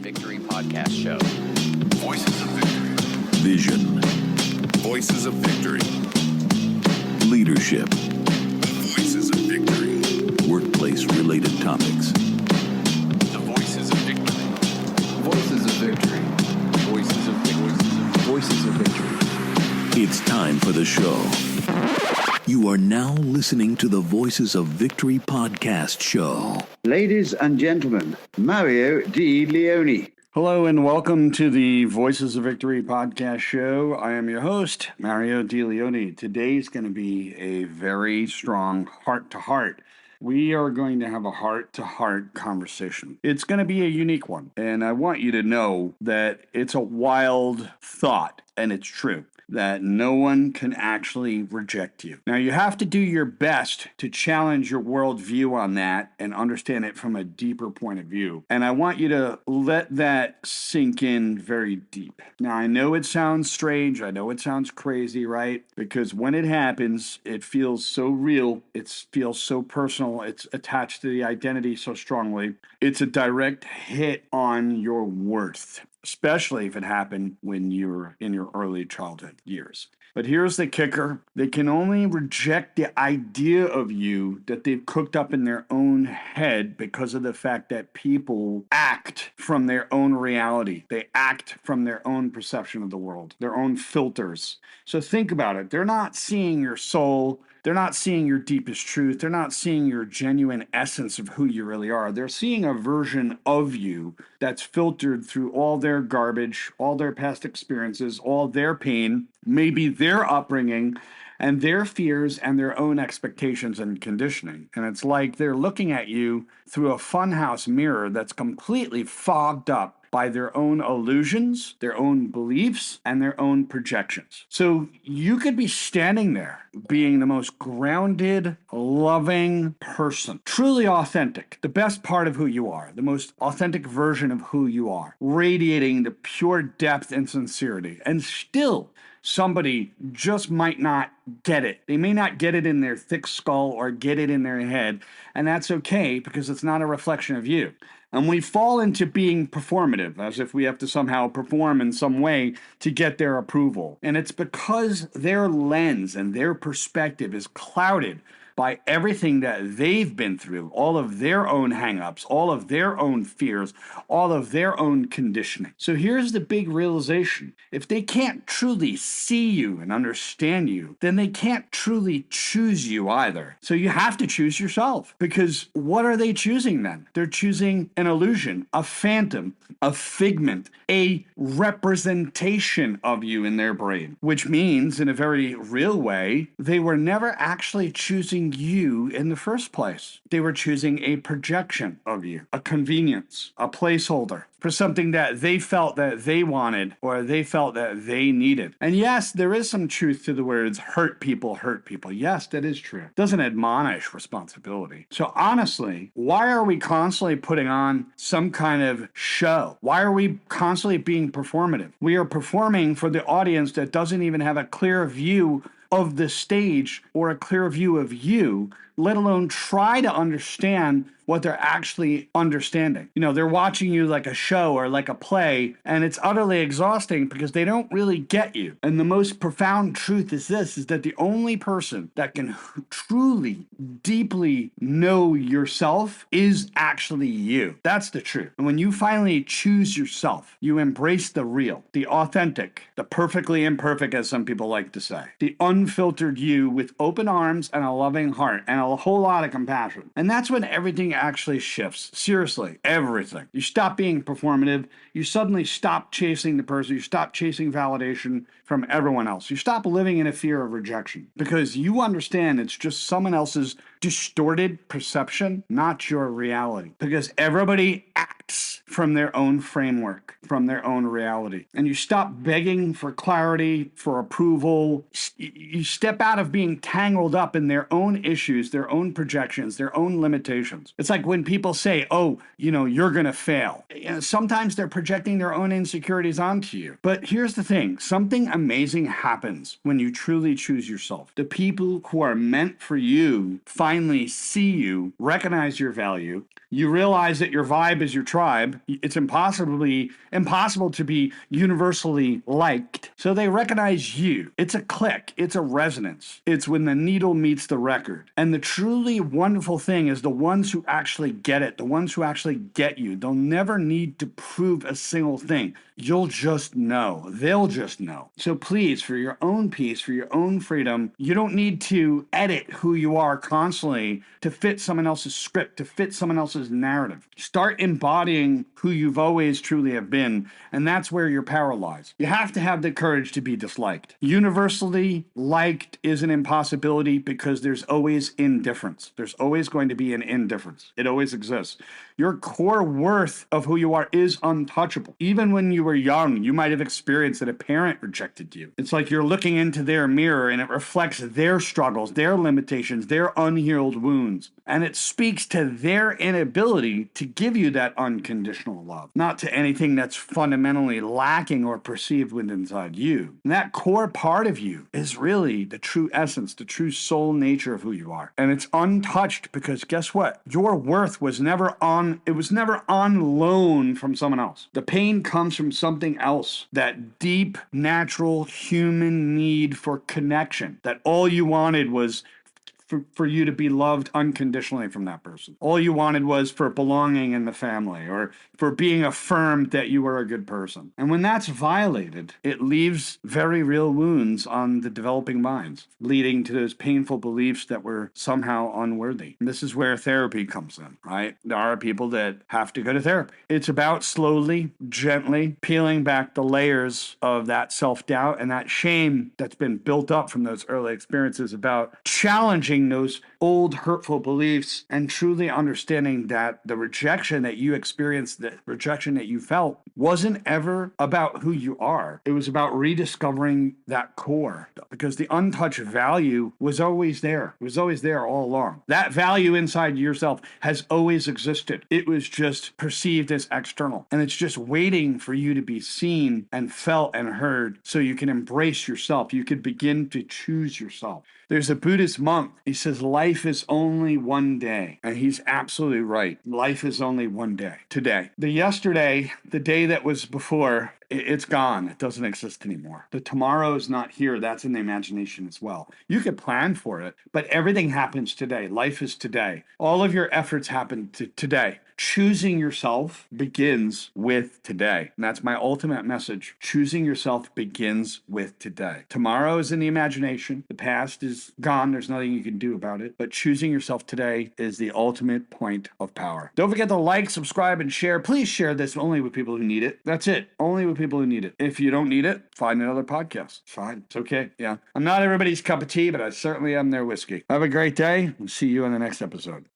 Victory podcast show. Voices of Victory. Vision. Voices of Victory. Leadership. Voices of Victory. Workplace-related topics. The Voices of Victory. Voices of Victory. Voices of Victory. Voices of Victory. It's time for the show. You are now listening to the Voices of Victory podcast show. Ladies and gentlemen, Mario Di Leone. Hello and welcome to the Voices of Victory podcast show. I am your host, Mario Di Leone. Today's going to be a very strong heart-to-heart. We are going to have a heart-to-heart conversation. It's going to be a unique one, and I want you to know that it's a wild thought, and it's true, that no one can actually reject you. Now, you have to do your best to challenge your worldview on that and understand it from a deeper point of view. And I want you to let that sink in very deep. Now, I know it sounds strange. I know it sounds crazy, right? Because when it happens, it feels so real. It feels so personal. It's attached to the identity so strongly. It's a direct hit on your worth, especially if it happened when you're in your early childhood years. But here's the kicker. They can only reject the idea of you that they've cooked up in their own head because of the fact that people act from their own reality. They act from their own perception of the world, their own filters. So think about it. They're not seeing your soul. They're not seeing your deepest truth. They're not seeing your genuine essence of who you really are. They're seeing a version of you that's filtered through all their garbage, all their past experiences, all their pain, maybe their upbringing, and their fears and their own expectations and conditioning. And it's like they're looking at you through a funhouse mirror that's completely fogged up by their own illusions, their own beliefs, and their own projections. So you could be standing there being the most grounded, loving person, truly authentic, the best part of who you are, the most authentic version of who you are, radiating the pure depth and sincerity, and still somebody just might not get it. They may not get it in their thick skull or get it in their head, and that's okay because it's not a reflection of you. And we fall into being performative, as if we have to somehow perform in some way to get their approval. And it's because their lens and their perspective is clouded by everything that they've been through, all of their own hang-ups, all of their own fears, all of their own conditioning. So here's the big realization. If they can't truly see you and understand you, then they can't truly choose you either. So you have to choose yourself. Because what are they choosing then? They're choosing an illusion, a phantom, a figment, a representation of you in their brain, which means in a very real way, they were never actually choosing you in the first place. They were choosing a projection of you, a convenience, a placeholder for something that they felt that they wanted or they felt that they needed. And yes, there is some truth to the words hurt people hurt people. Yes, that is true. It doesn't admonish responsibility. So honestly, why are we constantly putting on some kind of show? Why are we constantly being performative? We are performing for the audience that doesn't even have a clear view of the stage or a clear view of you, let alone try to understand what they're actually understanding. You know, they're watching you like a show or like a play, and it's utterly exhausting because they don't really get you. And the most profound truth is this, is that the only person that can truly, deeply know yourself is actually you. That's the truth. And when you finally choose yourself, you embrace the real, the authentic, the perfectly imperfect, as some people like to say, the unfiltered you with open arms and a loving heart and a whole lot of compassion. And that's when everything actually shifts. Seriously, everything. You stop being performative. You suddenly stop chasing the person. You stop chasing validation from everyone else. You stop living in a fear of rejection because you understand it's just someone else's distorted perception, not your reality. Because everybody acts from their own framework, from their own reality. And you stop begging for clarity, for approval. You step out of being tangled up in their own issues, their own projections, their own limitations. It's like when people say, oh, you're going to fail. Sometimes they're projecting their own insecurities onto you. But here's the thing. Something amazing happens when you truly choose yourself. The people who are meant for you finally see you, recognize your value. You realize that your vibe is your tribe, it's impossible to be universally liked. So they recognize you. It's a click. It's a resonance. It's when the needle meets the record. And the truly wonderful thing is the ones who actually get it, the ones who actually get you, they'll never need to prove a single thing. You'll just know. They'll just know. So please, for your own peace, for your own freedom, you don't need to edit who you are constantly to fit someone else's script, to fit someone else's narrative. Start embodying who you've always truly have been, and that's where your power lies. You have to have the courage to be disliked. Universally liked is an impossibility because there's always indifference. There's always going to be an indifference. It always exists. Your core worth of who you are is untouchable. Even when you were young, you might have experienced that a parent rejected you. It's like you're looking into their mirror and it reflects their struggles, their limitations, their unhealed wounds. And it speaks to their inability to give you that unconditional love, not to anything that's fundamentally lacking or perceived within inside you. And that core part of you is really the true essence, the true soul nature of who you are. And it's untouched because guess what? Your worth was never on loan from someone else. The pain comes from something else, that deep, natural human need for connection, that all you wanted was for you to be loved unconditionally from that person. All you wanted was for belonging in the family or for being affirmed that you were a good person. And when that's violated, it leaves very real wounds on the developing minds, leading to those painful beliefs that we're somehow unworthy. And this is where therapy comes in, right? There are people that have to go to therapy. It's about slowly, gently peeling back the layers of that self-doubt and that shame that's been built up from those early experiences, about challenging those old hurtful beliefs and truly understanding that the rejection that you experienced, the rejection that you felt, wasn't ever about who you are. It was about rediscovering that core, because the untouched value was always there. It was always there all along. That value inside yourself has always existed. It was just perceived as external, and it's just waiting for you to be seen and felt and heard so you can embrace yourself. You can begin to choose yourself. There's a Buddhist monk. He says, life is only one day. And he's absolutely right. Life is only one day. Today. The yesterday, the day that was before, it's gone. It doesn't exist anymore. The tomorrow is not here. That's in the imagination as well. You could plan for it, but everything happens today. Life is today. All of your efforts happen today. Choosing yourself begins with today. And that's my ultimate message. Choosing yourself begins with today. Tomorrow is in the imagination. The past is gone. There's nothing you can do about it. But choosing yourself today is the ultimate point of power. Don't forget to like, subscribe, and share. Please share this only with people who need it. That's it. Only with people who need it. If you don't need it, find another podcast. Fine. It's okay. Yeah. I'm not everybody's cup of tea, but I certainly am their whiskey. Have a great day and see you in the next episode.